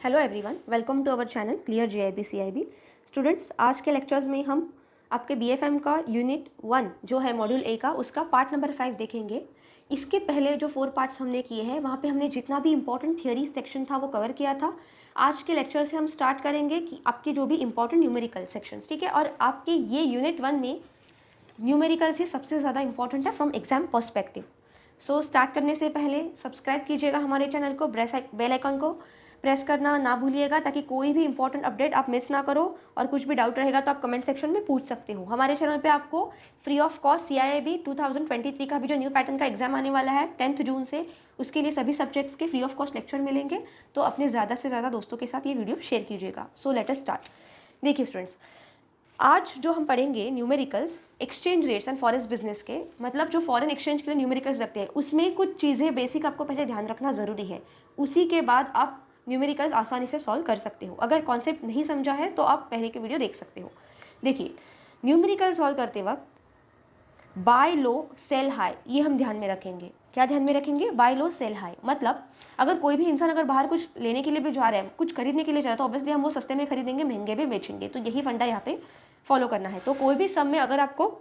Hello everyone, welcome to our channel clear JAIIB CAIIB. Students, आज के lectures में हम आपके बीएफएम का यूनिट 1 जो है मॉड्यूल ए का, उसका पार्ट नंबर 5 देखेंगे। इसके पहले जो 4 पार्ट्स हमने किए हैं वहाँ पे हमने जितना भी इंपॉर्टेंट थियरी सेक्शन था वो कवर किया था। आज के लेक्चर से हम स्टार्ट करेंगे कि आपके जो भी इंपॉर्टेंट न्यूमेरिकल सेक्शंस, ठीक है, और आपके ये यूनिट 1 में न्यूमेरिकल से सबसे ज़्यादा इंपॉर्टेंट है from exam perspective. So start करने से पहले सब्सक्राइब कीजिएगा हमारे चैनल को, बेल आइकन को प्रेस करना ना भूलिएगा ताकि कोई भी इंपॉर्टेंट अपडेट आप मिस ना करो। और कुछ भी डाउट रहेगा तो आप कमेंट सेक्शन में पूछ सकते हो। हमारे चैनल पे आपको फ्री ऑफ कॉस्ट सीआईबी 2023 का भी जो न्यू पैटर्न का एग्जाम आने वाला है 10 जून से, उसके लिए सभी सब्जेक्ट्स के फ्री ऑफ कॉस्ट लेक्चर मिलेंगे। तो अपने ज़्यादा से ज़्यादा दोस्तों के साथ ये वीडियो शेयर कीजिएगा। So let us start. देखिए स्टूडेंट्स, आज जो हम पढ़ेंगे numericals exchange rates and forex business के, मतलब जो फॉरेन एक्सचेंज के लिए न्यूमेरिकल्स रखते हैं उसमें कुछ चीज़ें बेसिक आपको पहले ध्यान रखना ज़रूरी है। उसी के बाद आप न्यूमेरिकल्स आसानी से सॉल्व कर सकते हो। अगर कॉन्सेप्ट नहीं समझा है तो आप पहले के वीडियो देख सकते हो। देखिए, न्यूमेरिकल सॉल्व करते वक्त बाय लो सेल हाई ये हम ध्यान में रखेंगे। क्या ध्यान में रखेंगे? Bye low sell high. मतलब अगर कोई भी इंसान अगर बाहर कुछ लेने के लिए भी जा रहा है, कुछ खरीदने के लिए जा रहा है, तो ऑब्वियसली हम वो सस्ते में खरीदेंगे, महंगे में बेचेंगे। तो यही फंडा यहाँ पे फॉलो करना है। तो कोई भी सम में अगर आपको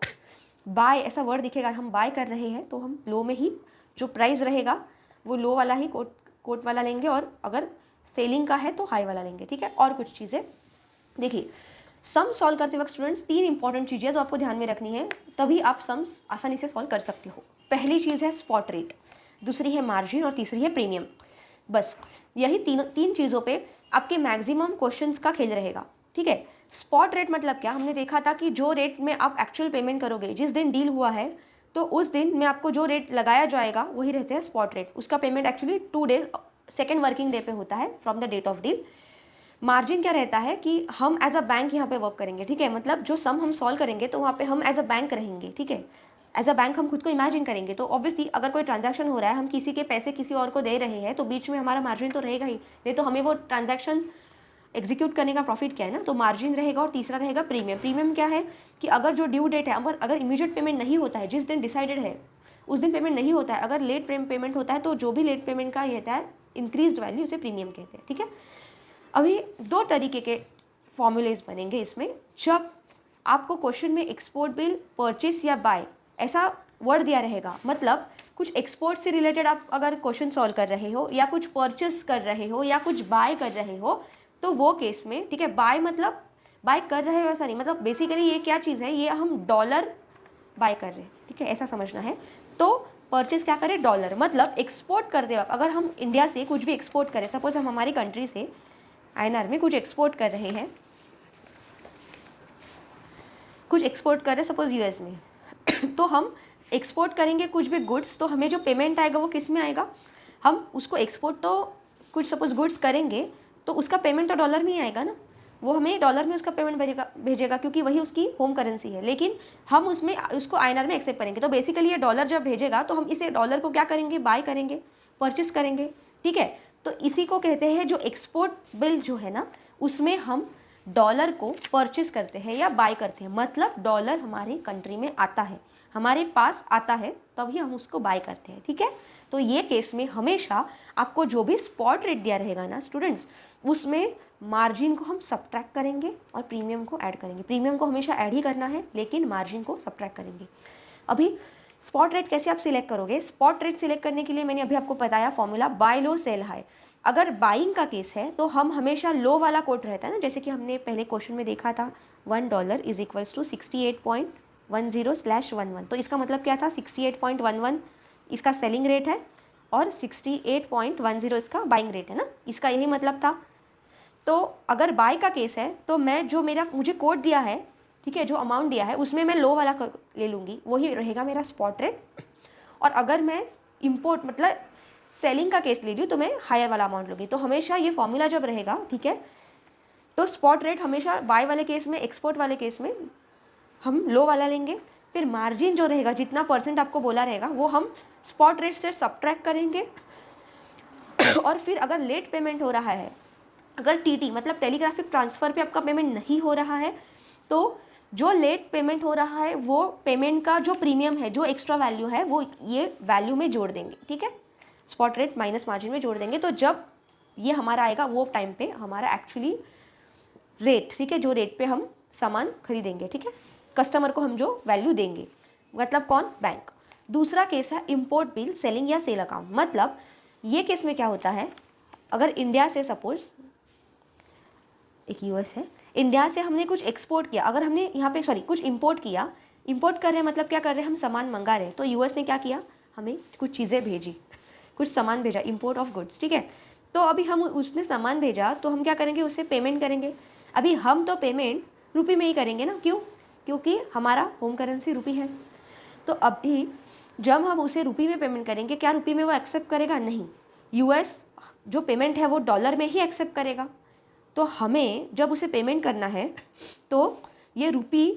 बाय ऐसा वर्ड दिखेगा, हम बाय कर रहे हैं, तो हम लो में ही जो प्राइस रहेगा वो लो वाला ही कोट वाला लेंगे, और अगर सेलिंग का है तो हाई वाला लेंगे, ठीक है। और कुछ चीज़ें देखिए, सम सॉल्व करते वक्त स्टूडेंट्स 3 इंपॉर्टेंट चीज़ें जो आपको ध्यान में रखनी है, तभी आप सम्स आसानी से सॉल्व कर सकते हो। पहली चीज़ है स्पॉट रेट, दूसरी है मार्जिन और तीसरी है प्रीमियम। बस यही तीन चीज़ों पे आपके मैक्सिमम क्वेश्चंस का खेल रहेगा, ठीक है। स्पॉट रेट मतलब क्या? हमने देखा था कि जो रेट में आप एक्चुअल पेमेंट करोगे, जिस दिन डील हुआ है तो उस दिन में आपको जो रेट लगाया जाएगा वही रहते हैं स्पॉट रेट। उसका payment actually 2 days second working day पे होता है from the date of deal. Margin क्या रहता है कि हम एज अ बैंक यहाँ पे वर्क करेंगे, ठीक है। मतलब जो सम हम सॉल्व करेंगे तो वहाँ पे हम एज अ बैंक रहेंगे, ठीक है। एज अ बैंक हम खुद को इमेजिन करेंगे। तो ऑब्वियसली अगर कोई ट्रांजैक्शन हो रहा है, हम किसी के पैसे किसी और को दे रहे हैं, तो बीच में हमारा मार्जिन तो रहेगा ही, नहीं तो हमें वो ट्रांजैक्शन एग्जीक्यूट करने का प्रॉफिट क्या है ना, तो मार्जिन रहेगा। और तीसरा रहेगा प्रीमियम। प्रीमियम क्या है कि अगर जो ड्यू डेट है, अगर इमीडिएट पेमेंट नहीं होता है, जिस दिन डिसाइडेड है उस दिन पेमेंट नहीं होता है, अगर लेट पेमेंट होता है, तो जो भी लेट पेमेंट का रहता है इंक्रीज्ड वैल्यू, उसे प्रीमियम कहते हैं, ठीक है। अभी 2 तरीके के फॉर्मूलेज बनेंगे इसमें। जब आपको क्वेश्चन में एक्सपोर्ट बिल, परचेस या बाय ऐसा वर्ड दिया रहेगा, मतलब कुछ एक्सपोर्ट से रिलेटेड आप अगर क्वेश्चन सॉल्व कर रहे हो, या कुछ परचेस कर रहे हो, या कुछ बाय कर रहे हो, तो वो केस में, ठीक है, बाय मतलब बाय कर रहे हो ऐसा नहीं, मतलब बेसिकली ये क्या चीज़ है, ये हम डॉलर बाय कर रहे हैं, ठीक है, ऐसा समझना है। तो परचेज क्या करें? डॉलर। मतलब एक्सपोर्ट करते वक्त अगर हम इंडिया से कुछ भी एक्सपोर्ट करें, सपोज हम हमारी कंट्री से आईएनआर में कुछ एक्सपोर्ट कर रहे हैं, कुछ एक्सपोर्ट कर रहे हैं सपोज यूएस में तो हम एक्सपोर्ट करेंगे कुछ भी गुड्स, तो हमें जो पेमेंट आएगा वो किस में आएगा? हम उसको एक्सपोर्ट तो कुछ सपोज गुड्स करेंगे तो उसका पेमेंट तो डॉलर में ही आएगा ना, वो हमें डॉलर में उसका पेमेंट भेजेगा क्योंकि वही उसकी होम करेंसी है। लेकिन हम उसको आईएनआर में एक्सेप्ट करेंगे, तो बेसिकली ये डॉलर जब भेजेगा तो हम इसे डॉलर को क्या करेंगे? बाय करेंगे, परचेस करेंगे, ठीक है। तो इसी को कहते हैं, जो एक्सपोर्ट बिल जो है ना, उसमें हम डॉलर को परचेस करते हैं या बाय करते हैं। मतलब डॉलर हमारी कंट्री में आता है, हमारे पास आता है, तभी हम उसको बाय करते हैं, ठीक है। तो ये केस में हमेशा आपको जो भी स्पॉट रेट दिया रहेगा ना स्टूडेंट्स, उसमें मार्जिन को हम सब्ट्रैक्ट करेंगे और प्रीमियम को ऐड करेंगे। प्रीमियम को हमेशा ऐड ही करना है, लेकिन मार्जिन को सब्ट्रैक्ट करेंगे। अभी स्पॉट रेट कैसे आप सिलेक्ट करोगे? स्पॉट रेट सिलेक्ट करने के लिए मैंने अभी आपको बताया formula, bye low sell high. अगर बाइंग का केस है तो हम हमेशा लो वाला कोट रहता है ना, जैसे कि हमने पहले क्वेश्चन में देखा था, $1 इज इक्वल्स टू 68.10/11। तो इसका मतलब क्या था? 68.11 इसका सेलिंग रेट है और 68.10 इसका बाइंग रेट है ना, इसका यही मतलब था। तो अगर बाय का केस है तो मैं जो मुझे कोड दिया है, ठीक है, जो अमाउंट दिया है उसमें मैं लो वाला ले लूँगी, वही रहेगा मेरा स्पॉट रेट। और अगर मैं इंपोर्ट मतलब सेलिंग का केस ले रही हूँ तो मैं हायर वाला अमाउंट लूँगी। तो हमेशा ये फॉर्मूला जब रहेगा, ठीक है, तो स्पॉट रेट हमेशा बाय वाले केस में, एक्सपोर्ट वाले केस में हम लो वाला लेंगे। फिर मार्जिन जो रहेगा, जितना परसेंट आपको बोला रहेगा, वो हम स्पॉट रेट से सब्ट्रैक्ट करेंगे। और फिर अगर लेट पेमेंट हो रहा है, अगर टीटी मतलब टेलीग्राफिक ट्रांसफ़र पे आपका पेमेंट नहीं हो रहा है, तो जो लेट पेमेंट हो रहा है वो पेमेंट का जो प्रीमियम है, जो एक्स्ट्रा वैल्यू है, वो ये वैल्यू में जोड़ देंगे, ठीक है, स्पॉट रेट माइनस मार्जिन में जोड़ देंगे। तो जब ये हमारा आएगा वो टाइम पे हमारा एक्चुअली रेट, ठीक है, जो रेट पे हम सामान खरीदेंगे, ठीक है, कस्टमर को हम जो वैल्यू देंगे, मतलब कौन, बैंक। दूसरा केस है इम्पोर्ट बिल, सेलिंग या सेल अकाउंट। मतलब ये केस में क्या होता है, अगर इंडिया से सपोज एक यूएस है, इंडिया से हमने कुछ एक्सपोर्ट किया, अगर हमने यहाँ पे कुछ इंपोर्ट किया, इंपोर्ट कर रहे हैं मतलब क्या कर रहे हैं, हम सामान मंगा रहे हैं, तो यूएस ने क्या किया, हमें कुछ चीज़ें भेजी, कुछ सामान भेजा, इंपोर्ट ऑफ गुड्स, ठीक है। तो अभी हम उसने सामान भेजा तो हम क्या करेंगे, उससे पेमेंट करेंगे। अभी हम तो पेमेंट रुपी में ही करेंगे ना, क्यों, क्योंकि हमारा होम करेंसी रुपी है। तो अभी जब हम उसे रुपी में पेमेंट करेंगे, क्या रुपी में वो एक्सेप्ट करेगा, नहीं, यूएस जो पेमेंट है वो डॉलर में ही एक्सेप्ट करेगा। तो हमें जब उसे पेमेंट करना है तो ये रुपी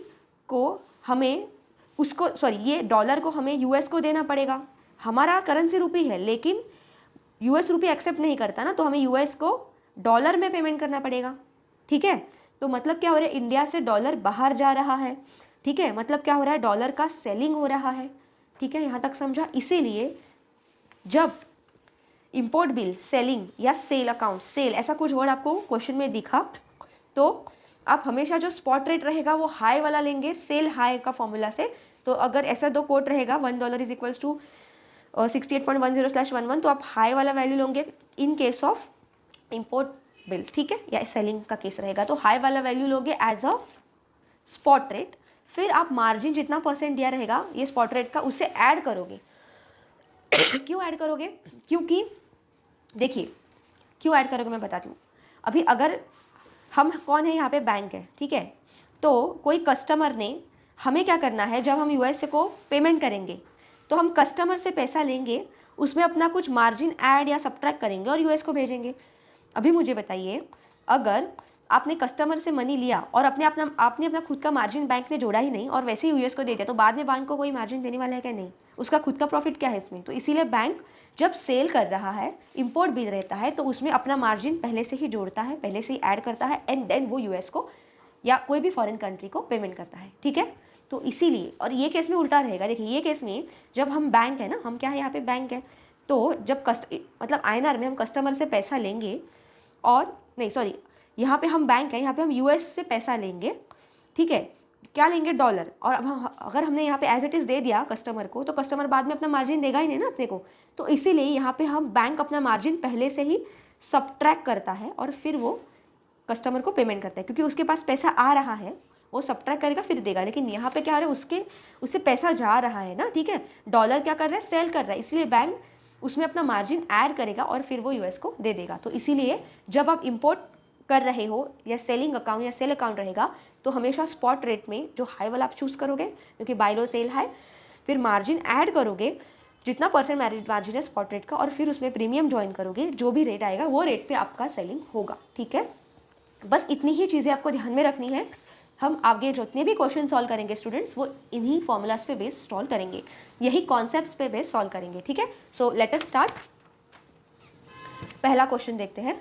को हमें उसको ये डॉलर को हमें यूएस को देना पड़ेगा। हमारा करेंसी रुपी है लेकिन यूएस रुपी एक्सेप्ट नहीं करता ना, तो हमें यूएस को डॉलर में पेमेंट करना पड़ेगा, ठीक है। तो मतलब क्या हो रहा है, इंडिया से डॉलर बाहर जा रहा है, ठीक है, मतलब क्या हो रहा है, डॉलर का सेलिंग हो रहा है, ठीक है, यहाँ तक समझा। इसीलिए जब इंपोर्ट बिल, सेलिंग या सेल अकाउंट, सेल ऐसा कुछ वर्ड आपको क्वेश्चन में दिखा तो आप हमेशा जो स्पॉट रेट रहेगा वो हाई वाला लेंगे, सेल हाई का फॉर्मूला से। तो अगर ऐसा दो कोट रहेगा $1 इज इक्वल्स टू 68.10/11, तो आप हाई वाला वैल्यू लोगे in case of import bill, ठीक है, या सेलिंग का केस रहेगा तो हाई वाला वैल्यू लोगे एज अ स्पॉट रेट। फिर आप मार्जिन जितना परसेंट दिया रहेगा ये स्पॉट रेट का, उससे ऐड करोगे। क्यों ऐड करोगे, क्योंकि देखिए क्यों ऐड करोगे मैं बताती हूँ। अभी अगर हम कौन है यहाँ पे, बैंक है, ठीक है, तो कोई कस्टमर ने हमें क्या करना है, जब हम यूएस को पेमेंट करेंगे तो हम कस्टमर से पैसा लेंगे, उसमें अपना कुछ मार्जिन ऐड या सब्ट्रैक्ट करेंगे और यूएस को भेजेंगे। अभी मुझे बताइए, अगर आपने कस्टमर से मनी लिया और आपने अपना खुद का मार्जिन बैंक ने जोड़ा ही नहीं और वैसे ही यूएस को दे दिया, तो बाद में बैंक को कोई मार्जिन देने वाला है क्या, नहीं, उसका खुद का प्रॉफिट क्या है इसमें। तो इसीलिए बैंक जब सेल कर रहा है, इंपोर्ट बिल रहता है, तो उसमें अपना मार्जिन पहले से ही जोड़ता है, पहले से ही ऐड करता है, एंड देन वो यूएस को या कोई भी फॉरेन कंट्री को पेमेंट करता है, ठीक है। तो इसीलिए, और ये केस में उल्टा रहेगा। देखिए ये केस में जब हम बैंक है ना, हम क्या है यहाँ पे बैंक है, तो जब मतलब आईएनआर में हम कस्टमर से पैसा लेंगे और नहीं सॉरी यहाँ पे हम बैंक है, यहाँ पे हम यूएस से पैसा लेंगे, ठीक है, क्या लेंगे, डॉलर। और अब अगर हमने यहाँ पे एज इट इज़ दे दिया कस्टमर को, तो कस्टमर बाद में अपना मार्जिन देगा ही नहीं ना अपने को। तो इसीलिए यहाँ पे हम बैंक अपना मार्जिन पहले से ही सब्ट्रैक्ट करता है और फिर वो कस्टमर को पेमेंट करता है, क्योंकि उसके पास पैसा आ रहा है, वो सब्ट्रैक्ट करेगा फिर देगा। लेकिन यहाँ पे क्या हो रहा है, उससे पैसा जा रहा है ना, ठीक है, डॉलर क्या कर रहा है, सेल कर रहा है, इसलिए बैंक उसमें अपना मार्जिन ऐड करेगा और फिर वो यूएस को दे देगा। तो इसीलिए जब आप इंपोर्ट कर रहे हो या सेलिंग अकाउंट या सेल अकाउंट रहेगा, तो हमेशा स्पॉट रेट में जो हाई वाला आप चूज़ करोगे, क्योंकि बाय लो सेल हाई, फिर मार्जिन ऐड करोगे जितना परसेंट मार्जिन है स्पॉट रेट का, और फिर उसमें प्रीमियम ज्वाइन करोगे, जो भी रेट आएगा वो रेट पे आपका सेलिंग होगा, ठीक है। बस इतनी ही चीज़ें आपको ध्यान में रखनी है। हम आगे जितने भी क्वेश्चन सॉल्व करेंगे स्टूडेंट्स, वो इन्हीं फॉर्मूलाज पे बेस सॉल्व करेंगे, यही कॉन्सेप्ट्स पे बेस सॉल्व करेंगे, ठीक है। So let us start. पहला क्वेश्चन देखते हैं।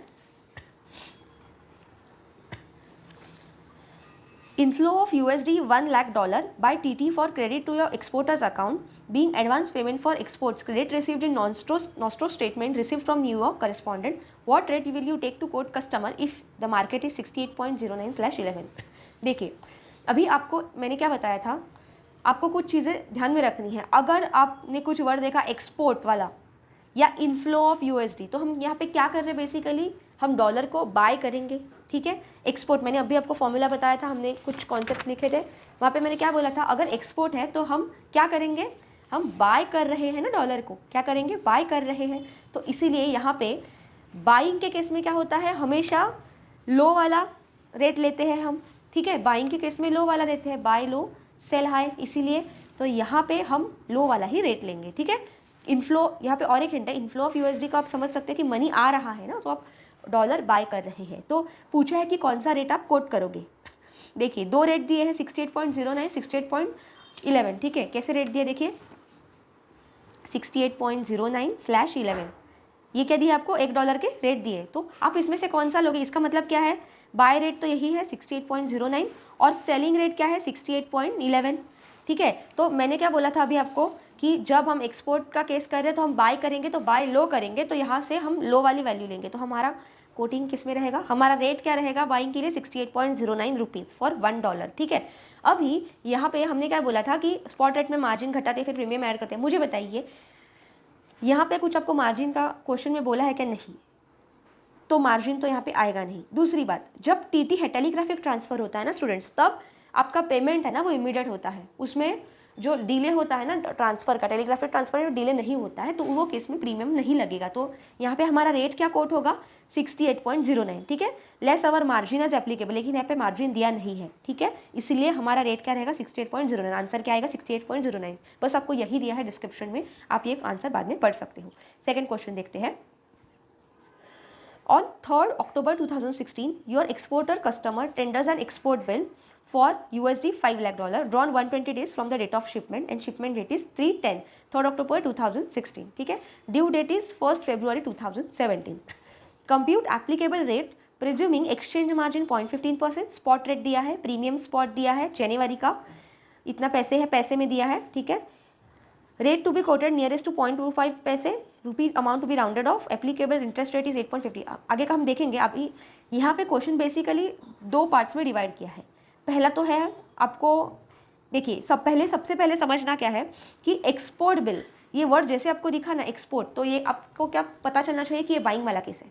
Inflow of USD $1 lakh by TT for credit to your exporter's account, being advance payment for exports, credit received in Nostro statement received from New York correspondent. What rate will you take to quote customer if the market is 68.09/11? देखिए अभी आपको मैंने क्या बताया था, आपको कुछ चीज़ें ध्यान में रखनी है। अगर आपने कुछ वर्ड देखा एक्सपोर्ट वाला या इनफ्लो ऑफ यूएसडी, तो हम यहाँ पे क्या कर रहे हैं, बेसिकली हम डॉलर को बाय करेंगे, ठीक है। एक्सपोर्ट मैंने अभी आपको फॉर्मूला बताया था, हमने कुछ कॉन्सेप्ट लिखे थे, वहाँ पे मैंने क्या बोला था, अगर एक्सपोर्ट है तो हम क्या करेंगे, हम बाय कर रहे हैं ना, डॉलर को क्या करेंगे, बाय कर रहे हैं। तो इसीलिए यहाँ पे बाइंग के केस में क्या होता है, हमेशा लो वाला रेट लेते हैं हम, ठीक है। बाइंग के केस में लो वाला लेते हैं, बाय लो सेल हाई, इसीलिए तो यहाँ पे हम लो वाला ही रेट लेंगे, ठीक है। इनफ्लो यहाँ पे और एक हिंट है, इनफ्लो ऑफ यूएसडी का आप समझ सकते हैं कि मनी आ रहा है ना, तो आप डॉलर बाय कर रहे हैं। तो पूछा है कि कौन सा रेट आप कोट करोगे। देखिए दो रेट दिए हैं, 68.09, 68.11, ठीक है। कैसे रेट दिए देखिए, 68.09/11, ये क्या दिए आपको, $1 के रेट दिए। तो आप इसमें से कौन सा लोगे, इसका मतलब क्या है, बाय रेट तो यही है 68.09 और सेलिंग रेट क्या है 68.11, ठीक है। तो मैंने क्या बोला था अभी आपको कि जब हम एक्सपोर्ट का केस कर रहे हैं तो हम बाय करेंगे तो बाय लो करेंगे, तो यहाँ से हम लो वाली वैल्यू लेंगे। तो हमारा कोटिंग किस में रहेगा, हमारा रेट क्या रहेगा बाइंग के लिए 68.09 रुपीज़ फॉर $1, ठीक है। अभी यहाँ पे हमने क्या बोला था कि स्पॉट रेट में मार्जिन घटाते फिर प्रीमियम ऐड करते हैं। मुझे बताइए यहाँ पे कुछ आपको मार्जिन का क्वेश्चन में बोला है क्या? नहीं, तो मार्जिन तो यहाँ पे आएगा नहीं। दूसरी बात, जब टीटी है टेलीग्राफिक ट्रांसफ़र होता है ना स्टूडेंट्स, तब आपका पेमेंट है ना वो इमीडिएट होता है, उसमें जो डिले होता है ना ट्रांसफ़र का, टेलीग्राफिक ट्रांसफ़र में डिले नहीं होता है, तो वो केस में प्रीमियम नहीं लगेगा। तो यहाँ पे हमारा रेट क्या कोट होगा 68.09, ठीक है, लेस अवर मार्जिन एज एप्लीकेबल, लेकिन यहाँ पे मार्जिन दिया नहीं है, ठीक है, इसलिए हमारा रेट क्या रहेगा 68.09। आंसर क्या आएगा 68.09। बस आपको यही दिया है डिस्क्रिप्शन में, आप ये आंसर बाद में पढ़ सकते हो। सेकेंड क्वेश्चन देखते हैं। On 3rd October 2016, your exporter customer tenders an export bill for USD $5 lakh drawn 120 days from the date of shipment and shipment date is 3/10 3rd October 2016, ठीक है। Due date is 1st February 2017. Compute applicable rate presuming exchange margin 0.15%, spot rate दिया है, premium spot दिया है जनवरी का, इतना पैसे है, पैसे में दिया है, ठीक है। Rate to be quoted nearest to 0.25 पैसे, rupee amount to be rounded off, applicable interest rate is 8.50। आगे का हम देखेंगे। अभी यहाँ पे क्वेश्चन बेसिकली दो पार्ट्स में डिवाइड किया है। पहला तो है आपको देखिए सबसे पहले समझना क्या है कि एक्सपोर्ट बिल, ये वर्ड जैसे आपको दिखा ना एक्सपोर्ट, तो ये आपको क्या पता चलना चाहिए कि ये बाइंग वाला केस है,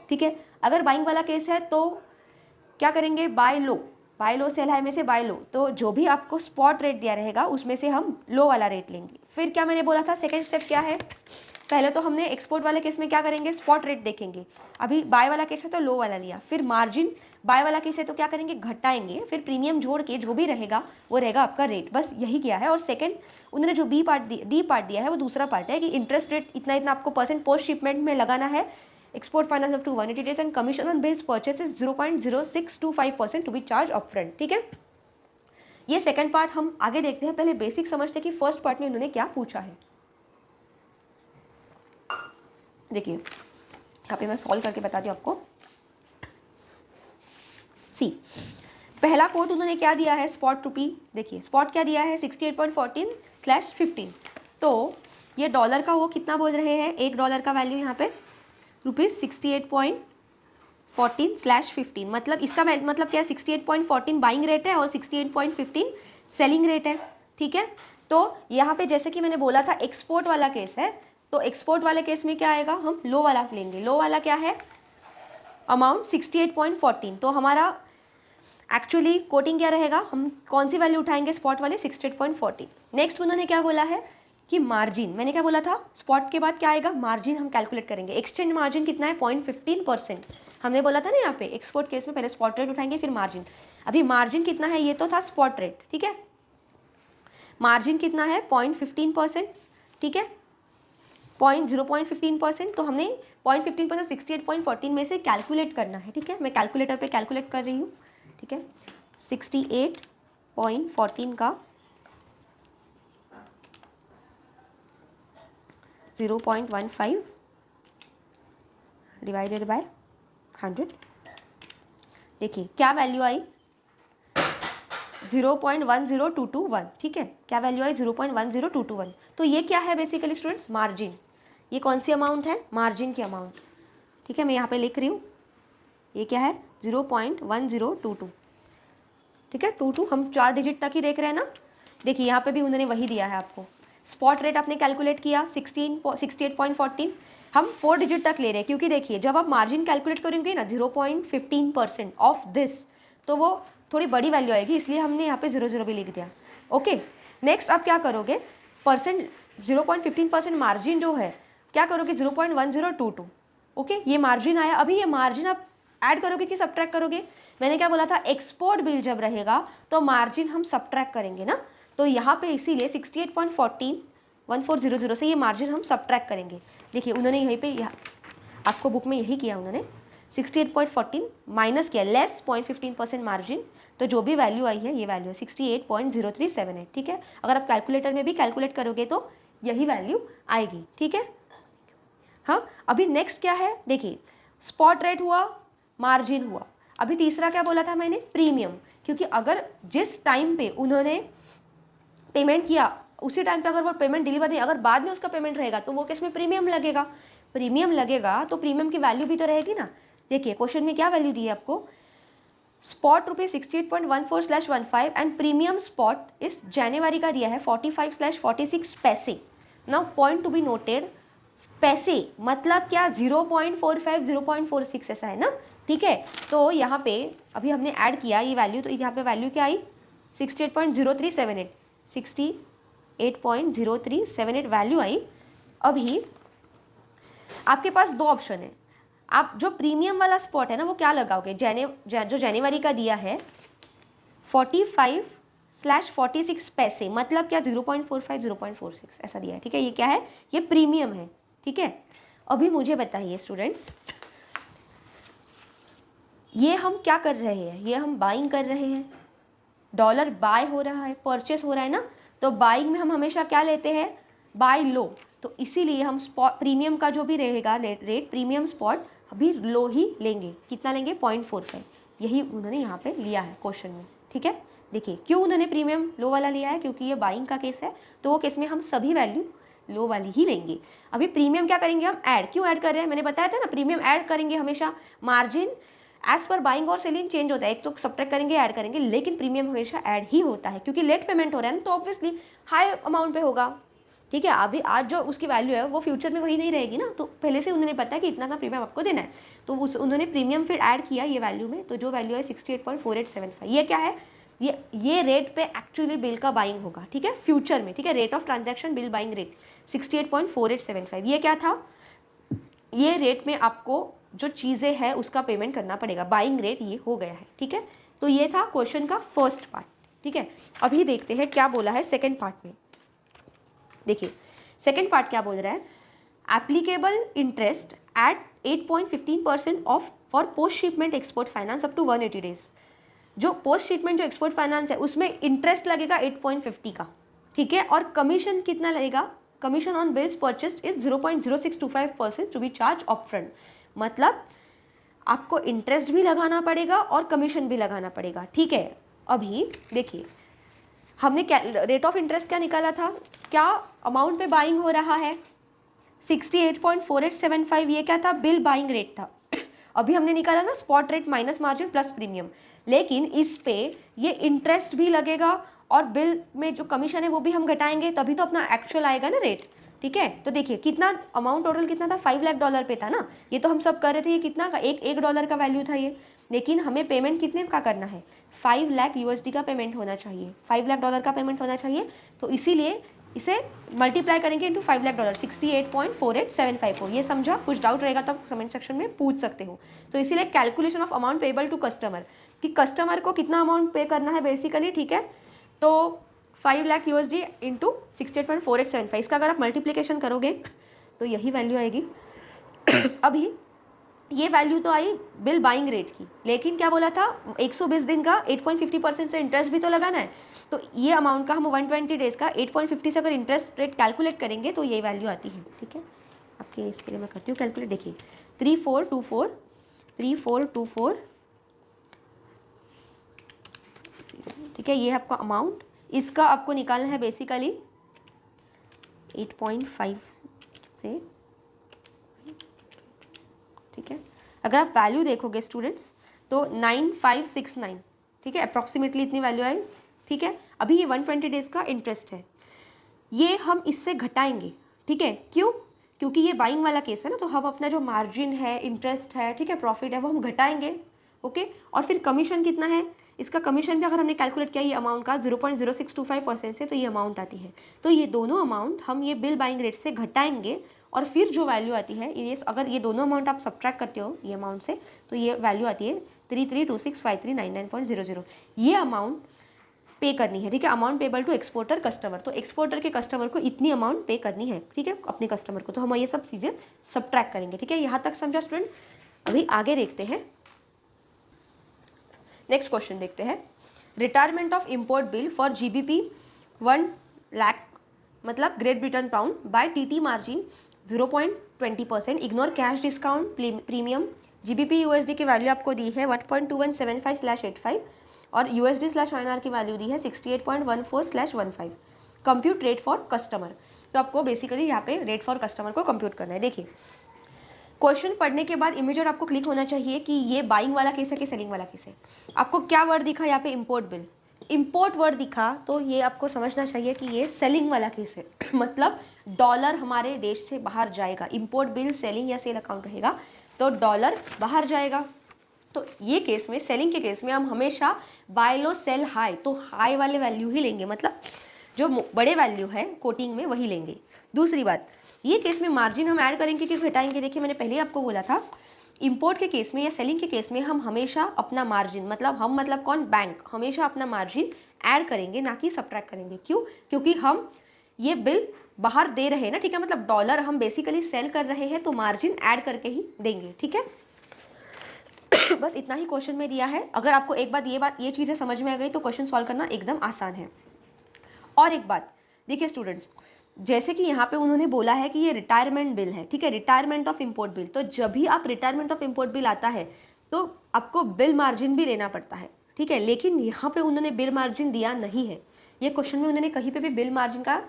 ठीक है। अगर बाइंग वाला केस है तो क्या करेंगे, बाय लो सेल हाई में से बाय लो, तो जो भी आपको स्पॉट रेट दिया रहेगा उसमें से हम लो वाला रेट लेंगे। फिर क्या मैंने बोला था सेकंड स्टेप क्या है, पहले तो हमने एक्सपोर्ट वाले केस में क्या करेंगे स्पॉट रेट देखेंगे, अभी बाय वाला केस है तो लो वाला लिया, फिर मार्जिन बाय वाला केस है तो क्या करेंगे घटाएंगे, फिर प्रीमियम जोड़ के जो भी रहेगा वो रहेगा आपका रेट। बस यही किया है। और सेकंड उन्होंने जो डी पार्ट दिया है वो दूसरा पार्ट है कि इंटरेस्ट रेट इतना इतना आपको परसेंट पोस्ट शिपमेंट में लगाना है, export finance up to 180 days and commission on bills purchase is 0.0625% to be charge upfront, ठीक है। ये सेकंड पार्ट हम आगे देखते हैं, पहले बेसिक समझते हैं कि फर्स्ट पार्ट में उन्होंने क्या पूछा है। देखिए यहाँ पे मैं सॉल्व करके बताती हूँ आपको। सी पहला कोड उन्होंने क्या दिया है स्पॉट रुपी, देखिए स्पॉट क्या दिया है 68.14/15, तो ये डॉलर का वो कितना बोल रहे हैं, $1 का वैल्यू यहाँ पे ₹68.14/15, मतलब इसका मतलब क्या है 68.14 बाइंग रेट है और 68.15 सेलिंग रेट है, ठीक है। तो यहाँ पे जैसे कि मैंने बोला था एक्सपोर्ट वाला केस है, तो एक्सपोर्ट वाले केस में क्या आएगा, हम लो वाला लेंगे। लो वाला क्या है अमाउंट 68.14, तो हमारा एक्चुअली कोटिंग क्या रहेगा, हम कौन सी वैल्यू उठाएंगे स्पॉट वाले 68.14। नेक्स्ट उन्होंने क्या बोला है कि मार्जिन, मैंने क्या बोला था स्पॉट के बाद क्या आएगा मार्जिन हम कैलकुलेट करेंगे। एक्सचेंज मार्जिन कितना है 0.15%, हमने बोला था ना यहाँ पे एक्सपोर्ट केस में पहले स्पॉट रेट उठाएंगे फिर मार्जिन। अभी मार्जिन कितना है, ये तो था स्पॉट रेट, ठीक है। मार्जिन कितना है 0.15%, ठीक है, 0.15%, तो हमने 0.15% 68.14 में से कैलकुलेट करना है, ठीक है। मैं कैलकुलेटर पे कैलकुलेट कर रही हूँ, ठीक है। 68.14 का 0.15 डिवाइडेड बाय 100, देखिए क्या वैल्यू आई 0.10221, ठीक है, क्या वैल्यू आई 0.10221। तो ये क्या है बेसिकली स्टूडेंट्स मार्जिन, ये कौन सी अमाउंट है मार्जिन की अमाउंट, ठीक है। मैं यहाँ पे लिख रही हूँ ये क्या है 0.1022, ठीक है। 22 हम 4 डिजिट तक ही देख रहे हैं ना। देखिए यहाँ पे भी उन्होंने वही दिया है आपको, स्पॉट रेट आपने कैलकुलेट किया 68.14, हम 4 डिजिट तक ले रहे हैं क्योंकि देखिए जब आप मार्जिन कैलकुलेट करेंगे ना 0.15% ऑफ दिस, तो वो थोड़ी बड़ी वैल्यू आएगी, इसलिए हमने यहाँ पे 00 भी लिख दिया। ओके नेक्स्ट आप क्या करोगे, परसेंट 0.15% मार्जिन जो है क्या करोगे 0.1022, ओके ये मार्जिन आया। अभी ये मार्जिन आप ऐड करोगे कि सब्ट्रैक्ट करोगे, मैंने क्या बोला था एक्सपोर्ट बिल जब रहेगा तो मार्जिन हम सब्ट्रैक्ट करेंगे ना, तो यहाँ पे इसीलिए 68.14 से ये मार्जिन हम सब्ट्रैक्ट करेंगे। देखिए उन्होंने यहीं पे आपको बुक में यही किया, उन्होंने 68.14 माइनस किया लेस 0.15% मार्जिन, तो जो भी वैल्यू आई है ये वैल्यू है 68.0378, ठीक है। अगर आप कैलकुलेटर में भी कैलकुलेट करोगे तो यही वैल्यू आएगी, ठीक है। हाँ अभी नेक्स्ट क्या है, देखिए स्पॉट रेट हुआ, मार्जिन हुआ, अभी तीसरा क्या बोला था मैंने प्रीमियम, क्योंकि अगर जिस टाइम पे उन्होंने पेमेंट किया उसी टाइम पे अगर वो पेमेंट डिलीवर नहीं, अगर बाद में उसका पेमेंट रहेगा तो वो केस में प्रीमियम लगेगा। प्रीमियम लगेगा तो प्रीमियम की वैल्यू भी तो रहेगी ना। देखिए क्वेश्चन में क्या वैल्यू दी है आपको, स्पॉट ₹68.14/15 एंड प्रीमियम स्पॉट इस जनवरी का दिया है 45/46 पैसे। Now point to be noted, पैसे मतलब क्या 0.45 0.46 ऐसा है ना, ठीक है। तो यहाँ पे अभी हमने ऐड किया ये वैल्यू, तो यहाँ पे वैल्यू क्या आई 68.0378, 68.0378 वैल्यू आई। अभी आपके पास दो ऑप्शन है, आप जो प्रीमियम वाला स्पॉट है ना वो क्या लगाओगे, जो जनवरी का दिया है 45/46 पैसे, मतलब क्या 0.45 0.46 ऐसा दिया है, ठीक है। ये क्या है, ये प्रीमियम है, ठीक है। अभी मुझे बताइए स्टूडेंट्स, ये हम क्या कर रहे हैं, ये हम बाइंग कर रहे हैं, डॉलर बाय हो रहा है, परचेस हो रहा है ना। तो बाइंग में हम हमेशा क्या लेते हैं, बाय लो, तो इसीलिए हम स्पॉट प्रीमियम का जो भी रहेगा रेट प्रीमियम स्पॉट अभी लो ही लेंगे। कितना लेंगे 0.45, यही उन्होंने यहाँ पे लिया है क्वेश्चन में, ठीक है। देखिए क्यों उन्होंने प्रीमियम लो वाला लिया है, क्योंकि ये बाइंग का केस है, तो वो केस में हम सभी वैल्यू लो वाली ही लेंगे। अभी प्रीमियम क्या करेंगे हम, ऐड, क्यों ऐड कर रहे हैं, मैंने बताया था ना, प्रीमियम ऐड करेंगे हमेशा, मार्जिन एज पर बाइंग और सेलिंग चेंज होता है, एक तो सब्ट्रैक्ट करेंगे ऐड करेंगे, लेकिन प्रीमियम हमेशा ऐड ही होता है, क्योंकि लेट पेमेंट हो रहा है ना, तो ऑब्वियसली हाई अमाउंट पे होगा, ठीक है। अभी आज जो उसकी वैल्यू है वो फ्यूचर में वही नहीं रहेगी ना, तो पहले से उन्होंने पता है कि इतना का प्रीमियम आपको देना है, तो उन्होंने प्रीमियम फिर ऐड किया ये वैल्यू में, तो जो वैल्यू है 68.4875, ये क्या है, ये रेट पे एक्चुअली बिल का बाइंग होगा, ठीक है, फ्यूचर में, ठीक है। Rate of transaction bill buying rate 68.4875, ये क्या था, ये रेट में आपको जो चीज़ें हैं उसका पेमेंट करना पड़ेगा, बाइंग रेट ये हो गया है, ठीक है। तो ये था क्वेश्चन का फर्स्ट पार्ट, ठीक है। अभी देखते हैं क्या बोला है सेकेंड पार्ट में। देखिए सेकेंड पार्ट क्या बोल रहा है, applicable interest at 8.15% of for post shipment export finance up to 180 days. जो पोस्ट शिपमेंट जो एक्सपोर्ट फाइनेंस है उसमें इंटरेस्ट लगेगा 8.50 का, ठीक है, और कमीशन कितना लगेगा, commission on bills purchased is 0.0625% to be charge upfront, मतलब आपको इंटरेस्ट भी लगाना पड़ेगा और कमीशन भी लगाना पड़ेगा, ठीक है। अभी देखिए हमने क्या रेट ऑफ इंटरेस्ट क्या निकाला था, क्या अमाउंट पे बाइंग हो रहा है 68.4875, ये क्या था, बिल बाइंग रेट था। अभी हमने निकाला ना spot rate minus margin plus premium, लेकिन इस पे ये इंटरेस्ट भी लगेगा और बिल में जो कमीशन है वो भी हम घटाएंगे, तभी तो अपना एक्चुअल आएगा ना रेट, ठीक है। तो देखिए कितना अमाउंट टोटल कितना था, $5 लाख पे था ना, ये तो हम सब कर रहे थे, ये कितना का एक डॉलर का वैल्यू था ये, लेकिन हमें पेमेंट कितने का करना है, $5 लाख का पेमेंट होना चाहिए, $5 लाख का पेमेंट होना चाहिए, तो इसीलिए इसे मल्टीप्लाई करेंगे इंटू $5 लाख, 68.4875। ये समझा, कुछ डाउट रहेगा तो आप कमेंट सेक्शन में पूछ सकते हो। तो इसीलिए calculation of amount payable to customer, कि कस्टमर को कितना अमाउंट पे करना है बेसिकली, ठीक है। तो $5 लाख इंटू 68.4875, इसका अगर आप मल्टीप्लीकेशन करोगे तो यही वैल्यू आएगी। अभी ये वैल्यू तो आई बिल बाइंग रेट की, लेकिन क्या बोला था 120 दिन का 8.50% से इंटरेस्ट भी तो लगाना है, तो ये अमाउंट का हम 120 डेज का 8.50 से अगर इंटरेस्ट रेट कैलकुलेट करेंगे तो ये वैल्यू आती है, ठीक है। आपके इसके लिए मैं करती हूँ कैलकुलेट, देखिए 3424, ठीक है, ये है आपका अमाउंट, इसका आपको निकालना है बेसिकली 8.5 से, ठीक है। अगर आप वैल्यू देखोगे स्टूडेंट्स तो 9569, ठीक है, अप्रॉक्सीमेटली इतनी वैल्यू आई, ठीक है। अभी ये 120 डेज का इंटरेस्ट है, ये हम इससे घटाएंगे, ठीक है, क्यों, क्योंकि ये बाइंग वाला केस है ना, तो हम अपना जो मार्जिन है, इंटरेस्ट है, ठीक है, प्रॉफिट है, वो हम घटाएंगे, ओके। और फिर कमीशन कितना है, इसका कमीशन भी अगर हमने कैलकुलेट किया ये अमाउंट का 0.0625% से, तो ये अमाउंट आती है। तो ये दोनों अमाउंट हम ये बिल बाइंग रेट से घटाएंगे और फिर जो वैल्यू आती है, ये अगर ये दोनों अमाउंट आप सब्ट्रैक्ट करते हो ये अमाउंट से, तो ये वैल्यू आती है 33265399.00। ये अमाउंट पे करनी है, ठीक है, amount payable to exporter customer, तो एक्सपोर्टर के कस्टमर को इतनी अमाउंट पे करनी है, ठीक है, अपने कस्टमर को, तो हम ये सब चीज़ें सब्ट्रैक्ट करेंगे, ठीक है। यहाँ तक समझा स्टूडेंट। अभी आगे देखते हैं, नेक्स्ट क्वेश्चन देखते हैं, retirement of import bill for GBP 1 lakh, मतलब Great Britain pound, by TT margin 0.20%, ignore cash discount premium. GBP USD की वैल्यू आपको दी है 1.2175/85 और USD/INR की वैल्यू दी है 68.14/15। Compute rate for customer. तो आपको बेसिकली यहाँ पे रेट फॉर कस्टमर को कंप्यूट करना है। देखिए क्वेश्चन पढ़ने के बाद इमीडिएट आपको क्लिक होना चाहिए कि ये बाइंग वाला केस है कि सेलिंग वाला केस है। आपको क्या वर्ड दिखा यहाँ पे, इम्पोर्ट बिल, इम्पोर्ट वर्ड दिखा तो ये आपको समझना चाहिए कि ये सेलिंग वाला केस है मतलब डॉलर हमारे देश से बाहर जाएगा। इम्पोर्ट बिल सेलिंग या सेल अकाउंट रहेगा तो डॉलर बाहर जाएगा। तो ये केस में, सेलिंग के केस में हम हमेशा बाय लो सेल हाई, तो हाई वाले वैल्यू ही लेंगे, मतलब जो बड़े वैल्यू है कोटिंग में वही लेंगे। दूसरी बात, ये केस में मार्जिन हम ऐड करेंगे कि घटाएंगे। देखिए मैंने पहले ही आपको बोला था इंपोर्ट के केस में या सेलिंग के केस में हम हमेशा अपना मार्जिन, मतलब कौन, बैंक, हमेशा अपना मार्जिन ऐड करेंगे ना कि सब्ट्रैक्ट करेंगे। क्यों? क्योंकि हम ये बिल बाहर दे रहे हैं ना, ठीक है, मतलब डॉलर हम बेसिकली सेल कर रहे हैं तो मार्जिन ऐड करके ही देंगे, ठीक है। बस इतना ही क्वेश्चन में दिया है। अगर आपको एक बात ये चीज़ें समझ में आ गई तो क्वेश्चन सॉल्व करना एकदम आसान है। और एक बात देखिए स्टूडेंट्स, जैसे कि यहाँ पे उन्होंने बोला है कि ये रिटायरमेंट बिल है, ठीक है, रिटायरमेंट ऑफ इम्पोर्ट बिल। तो जब भी आप रिटायरमेंट ऑफ इम्पोर्ट बिल आता है तो आपको बिल मार्जिन भी लेना पड़ता है, ठीक है। लेकिन यहाँ पे उन्होंने बिल मार्जिन दिया नहीं है, ये क्वेश्चन में उन्होंने कहीं पे भी बिल मार्जिन का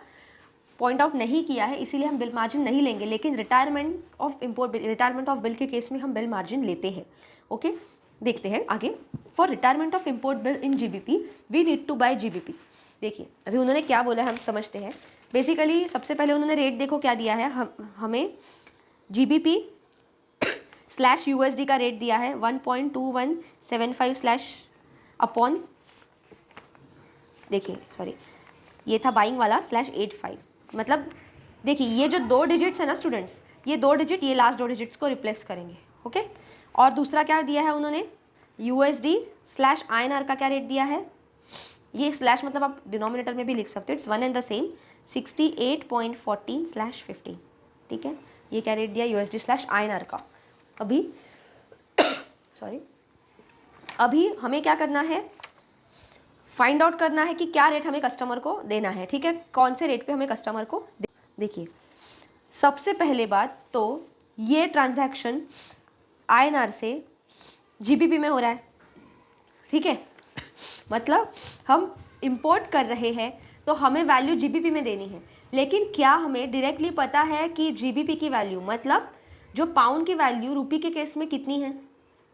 पॉइंट आउट नहीं किया है, इसीलिए हम बिल मार्जिन नहीं लेंगे। लेकिन retirement of import bill, retirement of bill के केस में हम बिल मार्जिन लेते हैं। ओके, देखते हैं आगे। For retirement of import bill in GBP we need to buy GBP। देखिए अभी उन्होंने क्या बोला है हम समझते हैं। बेसिकली सबसे पहले उन्होंने रेट देखो क्या दिया है, हमें GBP / USD का रेट दिया है 1.2175 अपॉन, देखिए सॉरी ये था बाइंग वाला /85। मतलब देखिए ये जो 2 डिजिट्स है ना स्टूडेंट्स, ये 2 डिजिट, ये लास्ट 2 डिजिट्स को रिप्लेस करेंगे। ओके, और दूसरा क्या दिया है उन्होंने, USD / INR का क्या रेट दिया है, ये स्लैश मतलब आप डिनोमिनेटर में भी लिख सकते हो, it's one and the same, 68.14/15, ठीक है। ये क्या रेट दिया USD / INR का। अभी सॉरी, अभी हमें क्या करना है, फाइंड आउट करना है कि क्या रेट हमें कस्टमर को देना है, ठीक है, कौन से रेट पे हमें कस्टमर को देखिए सबसे पहले बात तो ये ट्रांजैक्शन INR से GBP में हो रहा है, ठीक है, मतलब हम इंपोर्ट कर रहे हैं तो हमें वैल्यू GBP में देनी है। लेकिन क्या हमें डायरेक्टली पता है कि GBP की वैल्यू, मतलब जो पाउंड की वैल्यू रुपी के केस में कितनी है,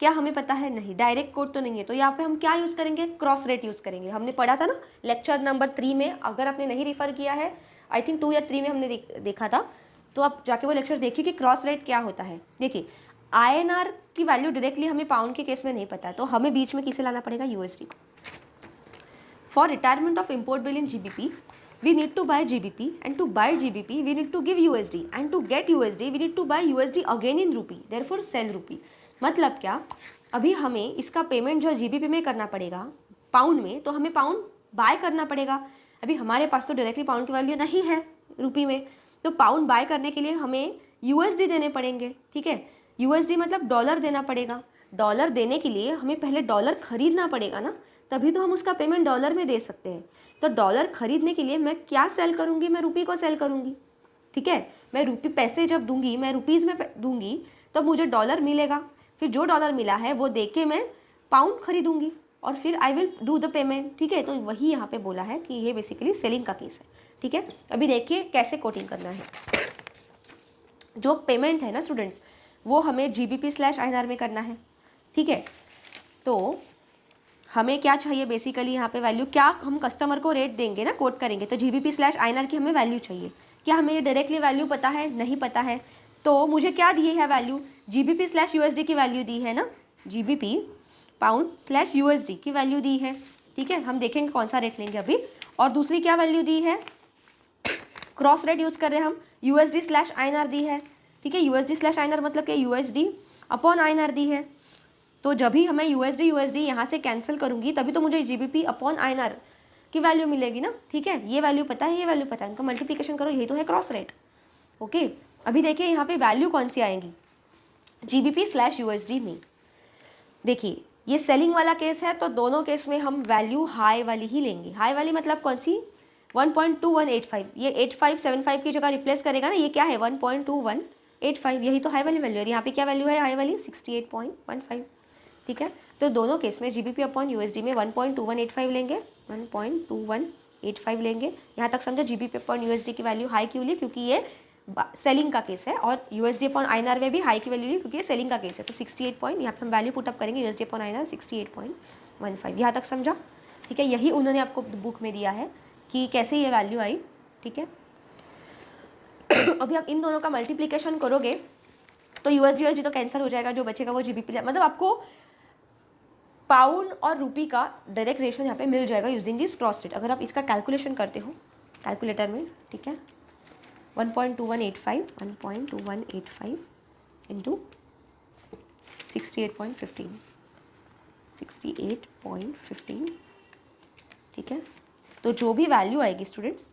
क्या हमें पता है? नहीं, डायरेक्ट कोड तो नहीं है। तो यहाँ पे हम क्या यूज़ करेंगे, क्रॉस रेट यूज़ करेंगे। हमने पढ़ा था ना लेक्चर नंबर 3 में, अगर आपने नहीं रिफ़र किया है, आई थिंक 2 या 3 में हमने देखा था, तो आप जाके वो लेक्चर देखिए कि क्रॉस रेट क्या होता है। देखिए INR की वैल्यू डायरेक्टली हमें पाउंड के केस में नहीं पता है, तो हमें बीच में किसे लाना पड़ेगा, USD को। For retirement of import bill in GBP we need to buy GBP, and to buy GBP we need to give USD, and to get USD we need to buy USD again in rupee, therefore sell rupee। मतलब क्या, अभी हमें इसका payment जो GBP में करना पड़ेगा pound में, तो हमें पाउंड बाय करना पड़ेगा। अभी हमारे पास तो डायरेक्टली पाउंड की वैल्यू नहीं है रुपी में, तो पाउंड बाय करने के लिए हमें USD देने पड़ेंगे, ठीक है। USD मतलब डॉलर देना पड़ेगा। डॉलर देने के लिए हमें पहले डॉलर खरीदना पड़ेगा ना, तभी तो हम उसका पेमेंट डॉलर में दे सकते हैं। तो डॉलर खरीदने के लिए मैं क्या सेल करूँगी, मैं रुपी को सेल करूँगी, ठीक है। मैं रुपी पैसे जब दूंगी, मैं रुपीज़ में दूंगी, तब मुझे डॉलर मिलेगा। फिर जो डॉलर मिला है वो दे के मैं पाउंड खरीदूंगी और फिर I will do the payment, ठीक है। तो वही यहाँ पे बोला है कि ये बेसिकली सेलिंग का केस है, ठीक है। अभी देखिए कैसे कोटिंग करना है। जो पेमेंट है ना स्टूडेंट्स, वो हमें GBP / INR में करना है, ठीक है। तो हमें क्या चाहिए बेसिकली यहाँ पे वैल्यू, क्या हम कस्टमर को रेट देंगे ना, कोट करेंगे, तो GBP / INR की हमें वैल्यू चाहिए। क्या हमें ये डायरेक्टली वैल्यू पता है? नहीं पता है। तो मुझे क्या दिए है वैल्यू, GBP / USD की वैल्यू दी है ना, GBP पाउंड / USD की वैल्यू दी है, ठीक है। हम देखेंगे कौन सा रेट लेंगे अभी। और दूसरी क्या वैल्यू दी है, क्रॉस रेट यूज़ कर रहे हैं हम, USD / INR दी है, ठीक है। USD / INR मतलब क्या, USD अपॉन INR दी है। तो जब भी हमें USD यहाँ से कैंसिल करूँगी तभी तो मुझे GBP अपॉन INR की वैल्यू मिलेगी ना, ठीक है। ये वैल्यू पता है, ये वैल्यू पता है, इनका मल्टीप्लिकेशन करो, यही तो है क्रॉस रेट। ओके, अभी देखिए यहाँ पे वैल्यू कौन सी आएंगी GBP / USD में। देखिए ये सेलिंग वाला केस है, तो दोनों केस में हम वैल्यू हाई वाली ही लेंगे। हाई वाली मतलब कौन सी, 1.2185, ये 8575 की जगह रिप्लेस करेगा ना, ये क्या है 1.2185, यही तो हाई वाली वैल्यू है। यहाँ पे क्या वैल्यू है हाई वाली, 68.15, ठीक है। तो दोनों केस में GBP अपॉन USD में 1.2185 लेंगे, 1.2185 0.85 लेंगे। यहाँ तक समझा। GBP अपॉन USD की वैल्यू हाई क्यों ली, क्योंकि ये सेलिंग का केस है, और USD अपॉन INR में भी हाई की वैल्यू ली क्योंकि ये सेलिंग का केस है। तो 68 पॉइंट, यहाँ पे हम वैल्यू पुटअप करेंगे USD अपॉन INR 68.15। यहाँ तक समझा, ठीक है। यही उन्होंने आपको बुक में दिया है कि कैसे ये वैल्यू आई, ठीक है। अभी आप इन दोनों का मल्टीप्लिकेशन करोगे तो USD तो कैंसिल हो जाएगा, जो बचेगा वो GBP, मतलब आपको पाउंड और रुपी का डायरेक्ट रेशो यहाँ पे मिल जाएगा यूजिंग दिस क्रॉस रेट। अगर आप इसका कैलकुलेशन करते हो कैलकुलेटर में, ठीक है, 1.2185 इंटू 68.15, ठीक है। तो जो भी वैल्यू आएगी स्टूडेंट्स,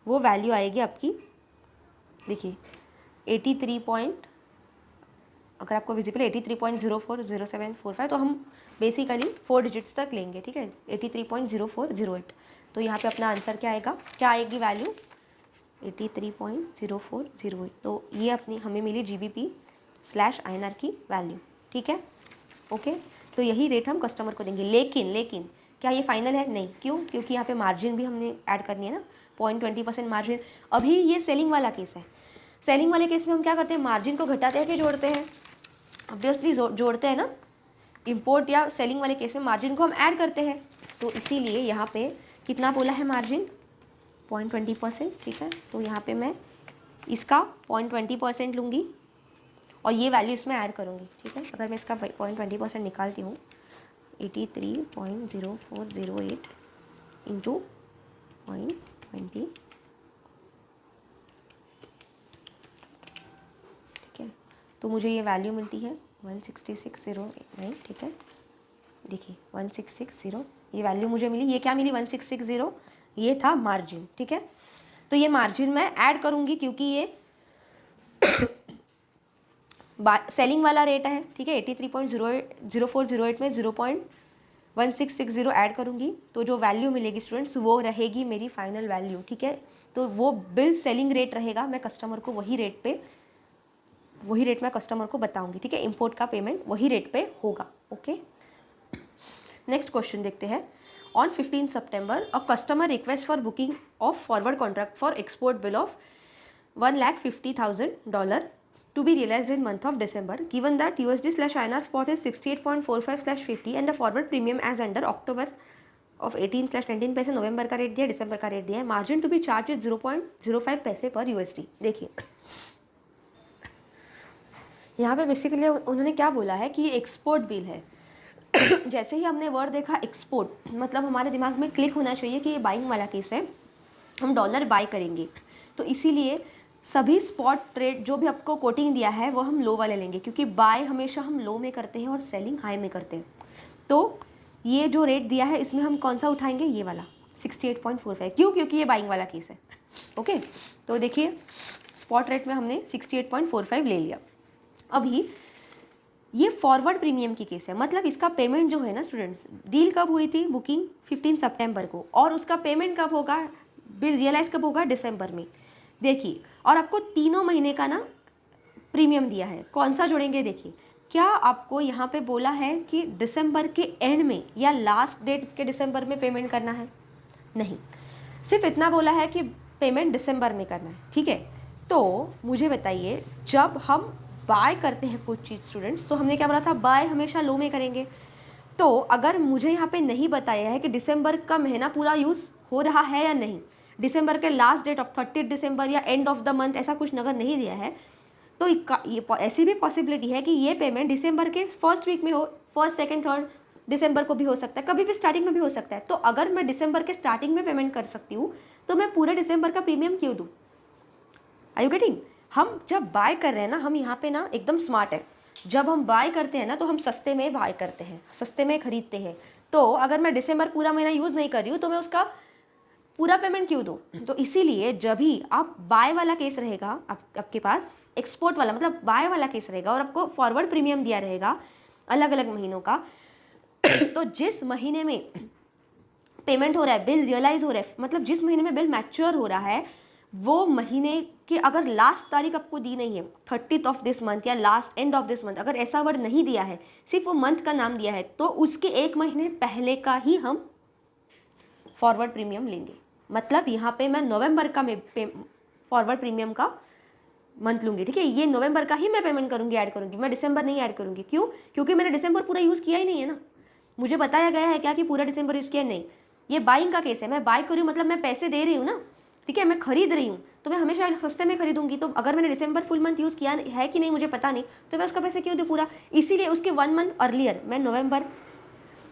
वो वैल्यू आएगी आपकी, देखिए 83 अगर आपको विजिबल 83.040745, तो हम बेसिकली 4 डिजिट्स तक लेंगे, ठीक है, 83.0408। तो यहाँ पे अपना आंसर क्या आएगा, क्या आएगी वैल्यू, 83.0408। तो ये अपनी हमें मिली GBP/INR की वैल्यू, ठीक है, ओके। तो यही रेट हम कस्टमर को देंगे। लेकिन क्या ये फाइनल है? नहीं। क्यों? क्योंकि यहाँ पे मार्जिन भी हमने ऐड करनी है ना, 0.20% मार्जिन। अभी ये सेलिंग वाला केस है। सेलिंग वाले केस में हम क्या करते हैं, मार्जिन को घटाते हैं कि जोड़ते हैं? ऑब्वियसली जोड़ते हैं ना। इंपोर्ट या सेलिंग वाले केस में मार्जिन को हम ऐड करते हैं। तो इसीलिए यहाँ पे कितना बोला है मार्जिन, 0.20%, ठीक है। तो यहाँ पे मैं इसका 0.20% लूँगी और ये वैल्यू इसमें ऐड करूँगी, ठीक है। अगर मैं इसका 0.20% निकालती हूँ, 83.0408 इंटू 0.20, ठीक है। तो मुझे ये वैल्यू मिलती है 16609, ठीक है। देखिए 1660 ये वैल्यू मुझे मिली। ये क्या मिली, 1660, ये था मार्जिन, ठीक है। तो ये मार्जिन मैं ऐड करूँगी क्योंकि ये सेलिंग वाला रेट है, ठीक है। 83.0408 में 0.1660 ऐड करूँगी, तो जो वैल्यू मिलेगी स्टूडेंट्स वो रहेगी मेरी फाइनल वैल्यू, ठीक है। तो वो बिल सेलिंग रेट रहेगा, मैं कस्टमर को वही रेट मैं कस्टमर को बताऊंगी, ठीक है। इंपोर्ट का पेमेंट वही रेट पे होगा, ओके। नेक्स्ट क्वेश्चन देखते हैं। On 15 September a customer request for booking of forward contract for export bill of $150,000 to be realized in month of December, given that USD/INR spot is 68.45/50 and the forward premium as under October of 18/19 पैसे, नवंबर का rate दिया, दिसंबर का rate दिया है। Margin to be charge 0.05 पैसे पर USD। देखिए यहाँ पे बेसिकली उन्होंने क्या बोला है कि ये एक्सपोर्ट बिल है। जैसे ही हमने वर्ड देखा एक्सपोर्ट, मतलब हमारे दिमाग में क्लिक होना चाहिए कि ये बाइंग वाला केस है, हम डॉलर बाय करेंगे। तो इसीलिए सभी स्पॉट रेट जो भी आपको कोटिंग दिया है वो हम लो वाले लेंगे, क्योंकि बाय हमेशा हम लो में करते हैं और सेलिंग हाई में करते हैं। तो ये जो रेट दिया है इसमें हम कौन सा उठाएंगे, ये वाला 68.45। क्यों? क्योंकि ये बाइंग वाला केस है, ओके। तो देखिए स्पॉट रेट में हमने 68.45 ले लिया। अभी ये फॉरवर्ड प्रीमियम की केस है, मतलब इसका पेमेंट जो है ना स्टूडेंट्स, डील कब हुई थी, बुकिंग 15 सितंबर को, और उसका पेमेंट कब होगा, बिल रियलाइज कब होगा, दिसंबर में। देखिए, और आपको 3 महीने का ना प्रीमियम दिया है, कौन सा जोड़ेंगे। देखिए क्या आपको यहाँ पे बोला है कि दिसंबर के एंड में या लास्ट डेट के दिसंबर में पेमेंट करना है? नहीं, सिर्फ इतना बोला है कि पेमेंट दिसंबर में करना है, ठीक है। तो मुझे बताइए, जब हम बाय करते हैं कुछ चीज़ स्टूडेंट्स, तो हमने क्या बोला था, बाय हमेशा लो में करेंगे। तो अगर मुझे यहाँ पे नहीं बताया है कि दिसंबर का महीना पूरा यूज़ हो रहा है या नहीं, दिसंबर के लास्ट डेट ऑफ 30 दिसंबर या एंड ऑफ द मंथ, ऐसा कुछ नगर नहीं दिया है, तो ये ऐसी भी पॉसिबिलिटी है कि ये पेमेंट दिसंबर के फर्स्ट वीक में हो, फर्स्ट सेकंड थर्ड दिसंबर को भी हो सकता है, कभी भी स्टार्टिंग में भी हो सकता है। तो अगर मैं दिसंबर के स्टार्टिंग में पेमेंट कर सकती हूँ, तो मैं पूरे दिसंबर का प्रीमियम क्यों दूँ? Are you getting? हम जब बाय कर रहे हैं ना, हम यहाँ पे ना एकदम स्मार्ट है। जब हम बाय करते हैं ना, तो हम सस्ते में बाय करते हैं, सस्ते में खरीदते हैं। तो अगर मैं दिसंबर पूरा महीना यूज़ नहीं कर रही हूँ, तो मैं उसका पूरा पेमेंट क्यों दूँ? तो इसीलिए जब भी आप बाय वाला केस रहेगा, आपके पास एक्सपोर्ट वाला मतलब बाय वाला केस रहेगा, और आपको फॉरवर्ड प्रीमियम दिया रहेगा अलग अलग महीनों का, तो जिस महीने में पेमेंट हो रहा है, बिल रियलाइज हो रहा है, मतलब जिस महीने में बिल मैच्योर हो रहा है, वो महीने की अगर लास्ट तारीख आपको दी नहीं है, 30th ऑफ दिस मंथ या last end of this month, अगर ऐसा वर्ड नहीं दिया है, सिर्फ वो मंथ का नाम दिया है, तो उसके 1 महीने पहले का ही हम फॉरवर्ड प्रीमियम लेंगे। मतलब यहाँ पे मैं नवंबर का फॉरवर्ड प्रीमियम का मंथ लूँगी, ठीक है। ये नवंबर का ही मैं पेमेंट करूँगी, ऐड करूँगी, मैं दिसंबर नहीं ऐड करूँगी। क्यों? क्योंकि मैंने दिसंबर पूरा यूज़ किया ही नहीं है ना। मुझे बताया गया है क्या कि पूरा दिसंबर यूज़ किया नहीं। ये बाइंग का केस है, मैं बाय कर रही हूँ मतलब मैं पैसे दे रही हूँ ना, ठीक है, मैं खरीद रही हूँ, तो मैं हमेशा सस्ते में खरीदूंगी। तो अगर मैंने दिसंबर फुल मंथ यूज़ किया है कि नहीं मुझे पता नहीं, तो मैं उसका पैसे क्यों दूँ पूरा। इसीलिए उसके 1 मंथ अर्लियर मैं नवंबर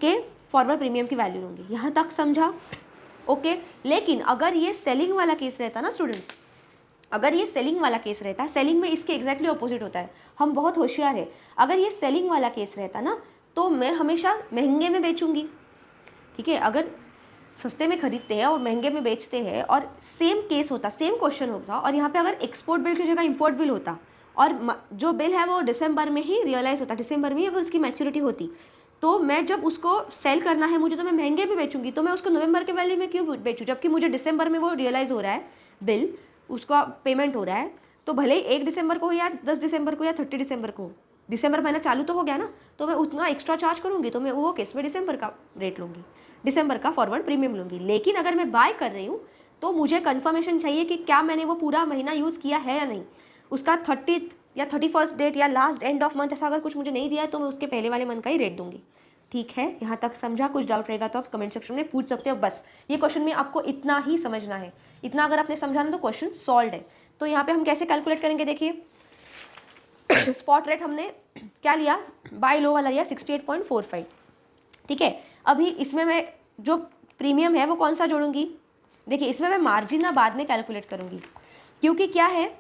के फॉरवर्ड प्रीमियम की वैल्यू लूँगी। यहाँ तक समझा? ओके। लेकिन अगर ये सेलिंग वाला केस रहता ना स्टूडेंट्स, अगर ये सेलिंग वाला केस रहता, सेलिंग में इसके एग्जैक्टली ऑपोजिट होता है, हम बहुत होशियार है। अगर ये सेलिंग वाला केस रहता ना तो मैं हमेशा महंगे में बेचूंगी, ठीक है। अगर सस्ते में खरीदते हैं और महंगे में बेचते हैं और सेम केस होता, सेम क्वेश्चन होता, और यहाँ पे अगर एक्सपोर्ट बिल की जगह इंपोर्ट बिल होता और जो बिल है वो दिसंबर में ही रियलाइज़ होता, दिसंबर में ही अगर उसकी मैच्योरिटी होती, तो मैं जब उसको सेल करना है मुझे तो मैं महंगे में बेचूंगी, तो मैं उसको नवंबर के वैल्यू में क्यों बेचूँ, जबकि मुझे दिसंबर में वो रियलाइज़ हो रहा है, बिल उसका पेमेंट हो रहा है। तो भले ही 1 दिसंबर को हो या 10 दिसंबर को या 30 दिसंबर को, दिसंबर महीना चालू तो हो गया ना, तो मैं उतना एक्स्ट्रा चार्ज करूँगी, तो मैं वो केस में दिसंबर का रेट लूँगी, दिसंबर का फॉरवर्ड प्रीमियम लूँगी। लेकिन अगर मैं बाय कर रही हूँ तो मुझे कन्फर्मेशन चाहिए कि क्या मैंने वो पूरा महीना यूज़ किया है या नहीं। उसका 30th या 31st डेट या लास्ट एंड ऑफ मंथ ऐसा अगर कुछ मुझे नहीं दिया है तो मैं उसके पहले वाले मंथ का ही रेट दूंगी, ठीक है। यहाँ तक समझा? कुछ डाउट रहेगा तो आप कमेंट सेक्शन में पूछ सकते हो। बस ये क्वेश्चन में आपको इतना ही समझना है, इतना अगर आपने समझा ना तो क्वेश्चन सॉल्व है। तो यहाँ पे हम कैसे कैलकुलेट करेंगे, देखिए स्पॉट रेट हमने क्या लिया, बाय लो वाला लिया 68.45, ठीक है। अभी इसमें मैं जो प्रीमियम है वो कौन सा जोड़ूंगी, देखिए इसमें मैं मार्जिन ना बाद में कैलकुलेट करूंगी, क्योंकि क्या है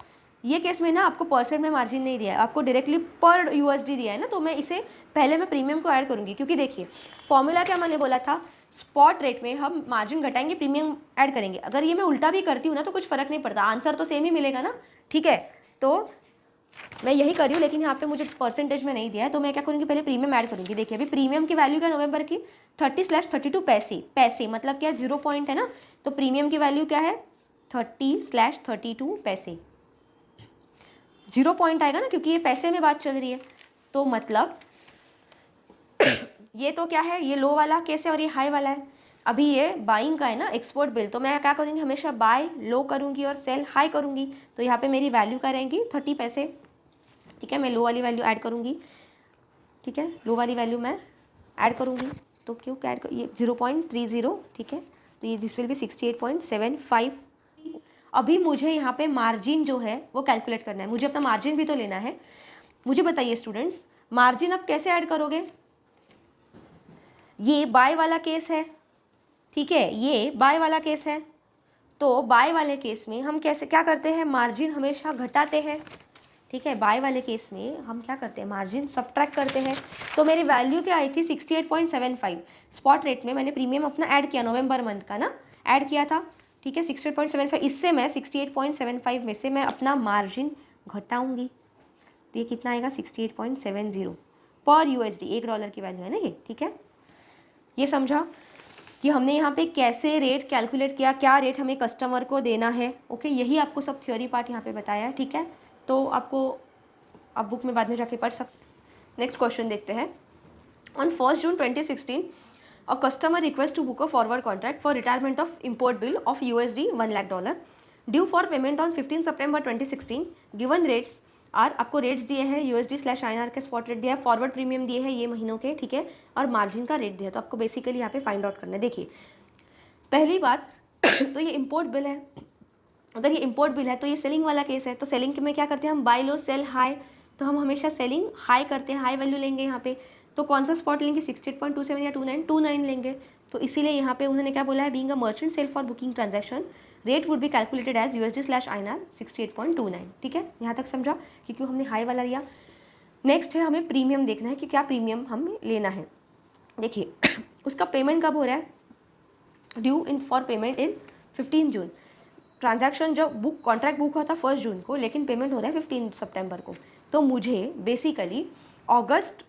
ये केस में ना आपको परसेंट में मार्जिन नहीं दिया है, आपको डायरेक्टली पर यूएसडी दिया है ना, तो मैं इसे पहले मैं प्रीमियम को ऐड करूंगी। क्योंकि देखिए फॉर्मूला क्या मैंने बोला था, स्पॉट रेट में हम मार्जिन घटाएंगे, प्रीमियम ऐड करेंगे। अगर ये मैं उल्टा भी करती हूँ ना तो कुछ फर्क नहीं पड़ता, आंसर तो सेम ही मिलेगा ना, ठीक है। तो मैं यही कर रही हूँ, लेकिन यहाँ पे मुझे परसेंटेज में नहीं दिया है, तो मैं क्या करूँगी, पहले प्रीमियम ऐड करूँगी। देखिए अभी प्रीमियम की वैल्यू क्या नवंबर की 30/32 पैसे, पैसे मतलब क्या 0 पॉइंट है ना, तो प्रीमियम की वैल्यू क्या है 30/32 पैसे, 0 पॉइंट आएगा ना क्योंकि ये पैसे में बात चल रही है। तो मतलब ये तो क्या है, ये लो वाला केस है और ये हाई वाला है। अभी ये बाइंग का है ना एक्सपोर्ट बिल, तो मैं क्या करूँगी, हमेशा बाय लो करूँगी और सेल हाई करूँगी। तो यहाँ पे मेरी वैल्यू क्या रहेंगी 30 पैसे, ठीक है। मैं लो वाली वैल्यू ऐड करूँगी, ठीक है, लो वाली वैल्यू मैं ऐड करूँगी। तो क्यों ऐड कर, ये 0.30, ठीक है, तो ये दिस विल बी 68.75। अभी मुझे यहाँ पे मार्जिन जो है वो कैलकुलेट करना है, मुझे अपना मार्जिन भी तो लेना है। मुझे बताइए स्टूडेंट्स, मार्जिन आप कैसे ऐड करोगे, ये बाय वाला केस है, ठीक है, ये बाय वाला केस है। तो बाय वाले केस में हम कैसे क्या करते हैं, मार्जिन हमेशा घटाते हैं, ठीक है। बाय वाले केस में हम क्या करते हैं, मार्जिन सब्ट्रैक्ट करते हैं। तो मेरी वैल्यू क्या आई थी 68.75, स्पॉट रेट में मैंने प्रीमियम अपना ऐड किया नवंबर मंथ का ना, ऐड किया था, ठीक है 68.75, इससे मैं 68.75 में से मैं अपना मार्जिन घटाऊंगी, तो ये कितना आएगा 68.70 पर यूएसडी, $1 की वैल्यू है ना ये, ठीक है। ये समझा कि हमने यहाँ पे कैसे रेट कैलकुलेट किया, क्या रेट हमें कस्टमर को देना है, ओके। यही आपको सब थ्योरी पार्ट यहाँ पे बताया है, ठीक है। तो आपको आप बुक में बाद में जाके पढ़ सकते। नेक्स्ट क्वेश्चन देखते हैं। On 1 June 2016 a customer request to book a forward contract for retirement of import bill of USD $1,00,000 due for payment on 15 September 2016। Given rates are, आपको रेट्स दिए हैं USD/INR के स्पॉट रेट दिया है, forward premium दिए हैं ये महीनों के, ठीक है, और मार्जिन का रेट दिया है। तो आपको बेसिकली यहाँ पे फाइंड आउट करना है। देखिए पहली बात तो ये इम्पोर्ट बिल है, अगर ये इम्पोर्ट बिल है तो ये सेलिंग वाला केस है। तो सेलिंग में क्या करते हैं हम, बाय लो सेल हाई, तो हम हमेशा सेलिंग हाई करते हैं, हाई वैल्यू लेंगे यहाँ पे। तो कौन सा स्पॉट लेंगे 68.27 या 29 लेंगे। तो इसीलिए यहाँ पे उन्होंने क्या बोला है, being a merchant sale for booking transaction rate would be calculated as USD/INR 68.29, ठीक है। यहाँ तक समझा कि क्यों हमने हाई वाला लिया। नेक्स्ट है हमें प्रीमियम देखना है कि क्या प्रीमियम हमें लेना है। देखिए उसका पेमेंट कब हो रहा है, due in for payment in 15 June. Transaction जो बुक कॉन्ट्रैक्ट बुक हुआ था 1 जून को, लेकिन पेमेंट हो रहा है 15 सितंबर को। तो मुझे बेसिकली अगस्त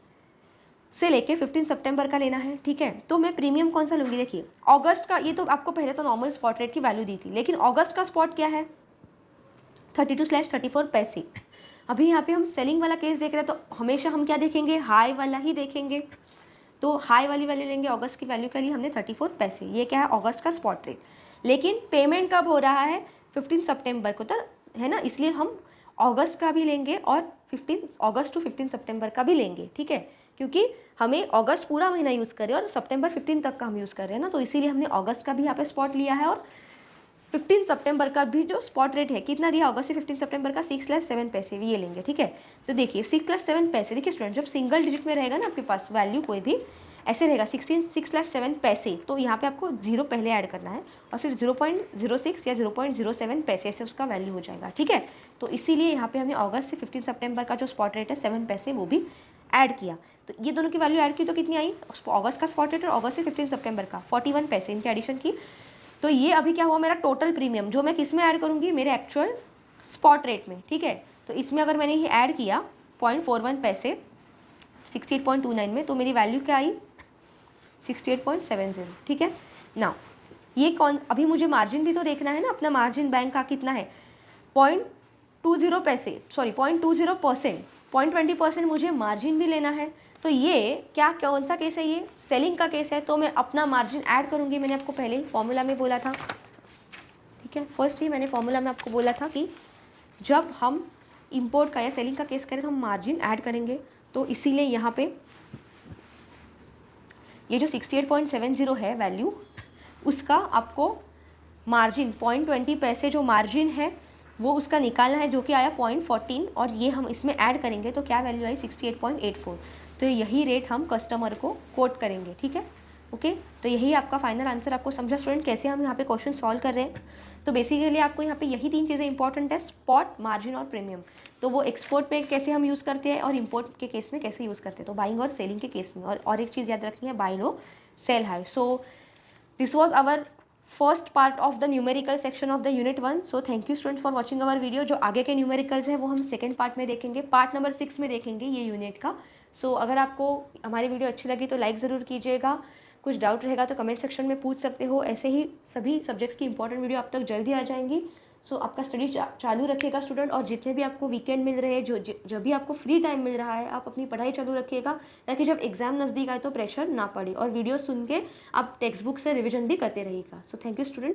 से लेके 15 सितंबर का लेना है, ठीक है। तो मैं प्रीमियम कौन सा लूँगी, देखिए अगस्त का, ये तो आपको पहले तो नॉर्मल स्पॉट रेट की वैल्यू दी थी, लेकिन अगस्त का स्पॉट क्या है 32/34 पैसे। अभी यहाँ पे हम सेलिंग वाला केस देख रहे हैं, तो हमेशा हम क्या देखेंगे, हाई वाला ही देखेंगे। तो हाई वाली वैल्यू लेंगे, अगस्त की वैल्यू के लिए हमने 34 पैसे, ये क्या है अगस्त का स्पॉट रेट। लेकिन पेमेंट कब हो रहा है 15 सितंबर को, तो है ना, इसलिए हम अगस्त का भी लेंगे और 15 अगस्त टू 15 सितंबर का भी लेंगे, ठीक है, क्योंकि हमें अगस्त पूरा महीना यूज़ कर रहे हैं और सितंबर 15 तक का हम यूज़ कर रहे हैं ना, तो इसीलिए हमने अगस्त का भी यहाँ पे स्पॉट लिया है और 15 सितंबर का भी जो स्पॉट रेट है कितना दिया अगस्त से 15 सितंबर का 6+7 पैसे भी ये लेंगे, ठीक है। तो देखिए 6+7 पैसे, देखिए स्टूडेंट जब सिंगल डिजिट में रहेगा ना आपके पास वैल्यू कोई भी ऐसे रहेगा 6+7 पैसे, तो यहाँ पे आपको 0 पहले ऐड करना है और फिर 0.06 या 0.07 पैसे ऐसे उसका वैल्यू हो जाएगा, ठीक है। तो इसीलिए यहाँ पे हमने अगस्त से 15 सितंबर का जो स्पॉट रेट है 7 पैसे वो भी ऐड किया, तो ये दोनों की वैल्यू ऐड की तो कितनी आई, अगस्त का स्पॉट रेट और अगस्त से 15 सितंबर का 41 पैसे, इनकी एडिशन की, तो ये अभी क्या हुआ मेरा टोटल प्रीमियम, जो मैं किस में ऐड करूँगी, मेरे एक्चुअल स्पॉट रेट में, ठीक है। तो इसमें अगर मैंने ये ऐड किया 0.41 पैसे 68.29 में, तो मेरी वैल्यू क्या आई 68.70, ठीक है ना। ये कौन, अभी मुझे मार्जिन भी तो देखना है ना, अपना मार्जिन बैंक का कितना है 0.20 पैसे, सॉरी 0.20%, 0.20% मुझे मार्जिन भी लेना है। तो ये क्या, कौन सा केस है, ये सेलिंग का केस है, तो मैं अपना मार्जिन ऐड करूँगी, मैंने आपको पहले ही फॉर्मूला में बोला था, ठीक है, फर्स्ट ही मैंने फॉर्मूला में आपको बोला था कि जब हम इंपोर्ट का या सेलिंग का केस करें तो हम मार्जिन ऐड करेंगे, तो इसीलिए यहाँ पे ये जो 68.70 है वैल्यू, उसका आपको मार्जिन 0.20 पैसे जो मार्जिन है वो उसका निकालना है, जो कि आया 0.14, और ये हम इसमें ऐड करेंगे तो क्या वैल्यू आई 68.84, तो यही रेट हम कस्टमर को कोट करेंगे, ठीक है, ओके। तो यही आपका फाइनल आंसर। आपको समझा स्टूडेंट कैसे हम यहाँ पे क्वेश्चन सॉल्व कर रहे हैं। तो बेसिकली आपको यहाँ पे यही 3 चीज़ें इंपॉर्टेंट है, स्पॉट, मार्जिन और प्रीमियम। तो वो एक्सपोर्ट में कैसे हम यूज़ करते हैं और इंपोर्ट के केस में कैसे यूज़ करते हैं, तो बाइंग और सेलिंग के केस में। और एक चीज़ याद रखनी है, buy low sell high. So this was our first part of the numerical section of the unit 1। So thank you student for watching our video. जो आगे के न्यूमेरिकल्स हैं वो हम सेकंड पार्ट में देखेंगे, पार्ट नंबर 6 में देखेंगे ये यूनिट का। सो अगर आपको हमारी वीडियो अच्छी लगी तो लाइक ज़रूर कीजिएगा, कुछ डाउट रहेगा तो कमेंट सेक्शन में पूछ सकते हो। ऐसे ही सभी सब्जेक्ट्स की इंपॉर्टेंट वीडियो आप तक जल्दी आ जाएंगी। सो आपका स्टडी चालू रखिएगा स्टूडेंट, और जितने भी आपको वीकेंड मिल रहे हैं, जब भी आपको फ्री टाइम मिल रहा है, आप अपनी पढ़ाई चालू रखिएगा, ताकि जब एग्जाम नज़दीक आए तो प्रेशर ना पड़े, और वीडियो सुन के आप टेक्स्ट बुक से रिविजन भी करते रहिएगा। सो थैंक यू स्टूडेंट।